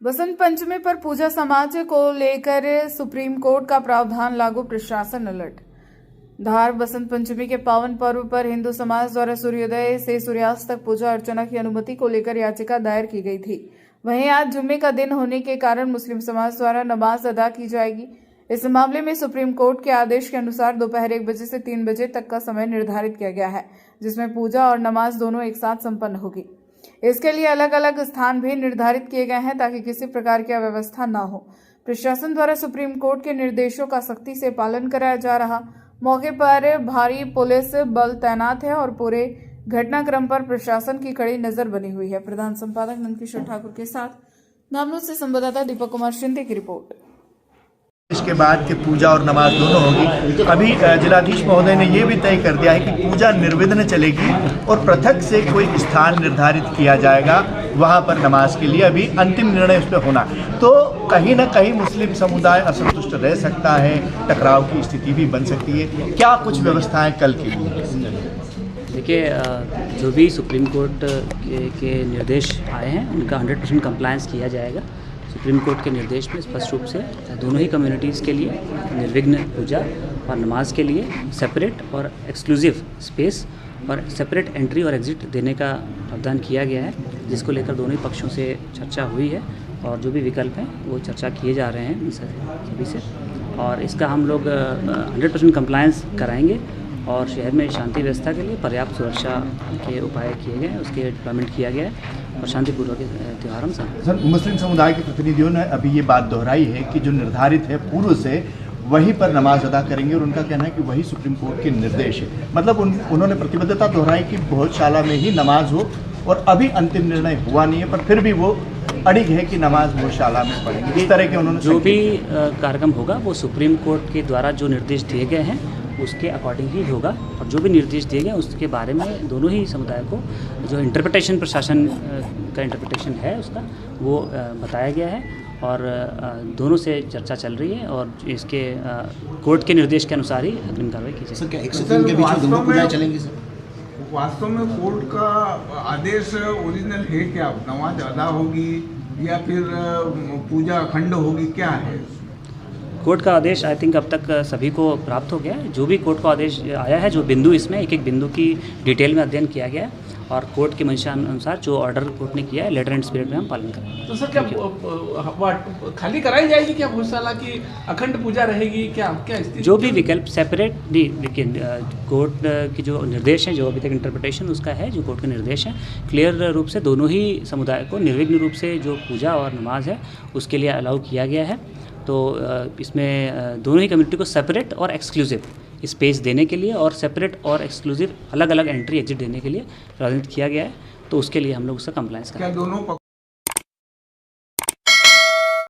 बसंत पंचमी पर पूजा समाज को लेकर सुप्रीम कोर्ट का प्रावधान लागू, प्रशासन अलर्ट। धार बसंत पंचमी के पावन पर्व पर हिंदू समाज द्वारा सूर्योदय से सूर्यास्त तक पूजा अर्चना की अनुमति को लेकर याचिका दायर की गई थी। वहीं आज जुम्मे का दिन होने के कारण मुस्लिम समाज द्वारा नमाज अदा की जाएगी। इस मामले में सुप्रीम कोर्ट के आदेश के अनुसार दोपहर 1 बजे से 3 बजे तक का समय निर्धारित किया गया है, जिसमें पूजा और नमाज दोनों एक साथ संपन्न होगी। इसके लिए अलग अलग स्थान भी निर्धारित किए गए हैं ताकि किसी प्रकार की अव्यवस्था न हो। प्रशासन द्वारा सुप्रीम कोर्ट के निर्देशों का सख्ती से पालन कराया जा रहा। मौके पर भारी पुलिस बल तैनात है और पूरे घटनाक्रम पर प्रशासन की कड़ी नजर बनी हुई है। प्रधान संपादक नंदकिशोर ठाकुर के साथ नामलोद से संवाददाता दीपक कुमार शिंदे की रिपोर्ट। इसके बाद के पूजा और नमाज दोनों होगी। अभी जिलाधीश महोदय ने ये भी तय कर दिया है कि पूजा निर्विघ्न चलेगी और पृथक से कोई स्थान निर्धारित किया जाएगा, वहाँ पर नमाज के लिए अभी अंतिम निर्णय उस पर होना। तो कहीं ना कहीं मुस्लिम समुदाय असंतुष्ट रह सकता है, टकराव की स्थिति भी बन सकती है। क्या कुछ व्यवस्थाएं कल के लिए? देखिए, जो भी सुप्रीम कोर्ट के निर्देश आए हैं उनका 100% कंप्लायंस किया जाएगा। सुप्रीम कोर्ट के निर्देश में स्पष्ट रूप से दोनों ही कम्युनिटीज़ के लिए निर्विघ्न पूजा और नमाज के लिए सेपरेट और एक्सक्लूसिव स्पेस और सेपरेट एंट्री और एग्ज़िट देने का प्रावधान किया गया है, जिसको लेकर दोनों ही पक्षों से चर्चा हुई है और जो भी विकल्प हैं वो चर्चा किए जा रहे हैं सभी से। और इसका हम लोग 100% कंप्लायंस कराएंगे और शहर में शांति व्यवस्था के लिए पर्याप्त सुरक्षा के उपाय किए गए हैं, उसके डिप्लॉयमेंट किया गया है और शांतिपूर्वक त्यौहारों से। सर, मुस्लिम समुदाय के प्रतिनिधियों ने अभी ये बात दोहराई है कि जो निर्धारित है पूर्व से वहीं पर नमाज अदा करेंगे और उनका कहना है कि वही सुप्रीम कोर्ट के निर्देश है। मतलब उन्होंने प्रतिबद्धता दोहराई कि भोजशाला में ही नमाज हो और अभी अंतिम निर्णय हुआ नहीं है, पर फिर भी वो अड़िग है कि नमाज भोजशाला में पढ़ेंगे। इस तरह के उन्होंने जो भी कार्यक्रम होगा वो सुप्रीम कोर्ट के द्वारा जो निर्देश दिए गए हैं उसके अकॉर्डिंग ही होगा और जो भी निर्देश दिए गए उसके बारे में दोनों ही समुदाय को जो इंटरप्रिटेशन प्रशासन का इंटरप्रिटेशन है उसका वो बताया गया है और दोनों से चर्चा चल रही है और इसके कोर्ट के निर्देश के अनुसार ही अग्रिम कार्रवाई की जाएगी। क्या 103 के बीच में दोनों पूजाएं चलेंगी सर? वास्तव में कोर्ट का आदेश ओरिजिनल है क्या? नमाज अदा होगी या फिर पूजा अखंड होगी, क्या है? कोर्ट का आदेश आई थिंक अब तक सभी को प्राप्त हो गया है। जो भी कोर्ट का आदेश आया है, जो बिंदु इसमें एक एक बिंदु की डिटेल में अध्ययन किया गया है और कोर्ट के मंशा अनुसार जो ऑर्डर कोर्ट ने किया है लेटर एंड स्पिरिट में हम पालन करेंगे। तो सर क्या खाली कराई जाएगी क्या भोजशाला की? अखंड पूजा रहेगी क्या स्थिति? जो भी विकल्प सेपरेट लेकिन कोर्ट की जो निर्देश हैं, जो अभी तक इंटरप्रिटेशन उसका है, जो कोर्ट के निर्देश हैं, क्लियर रूप से दोनों ही समुदाय को निर्विघ्न रूप से जो पूजा और नमाज है उसके लिए अलाउ किया गया है। तो इसमें दोनों ही कम्युनिटी को सेपरेट और एक्सक्लूसिव स्पेस देने के लिए और सेपरेट और एक्सक्लूसिव अलग अलग एंट्री एग्जिट देने के लिए प्रावधान किया गया है। तो उसके लिए हम लोग उसका कंप्लायंस करेंगे।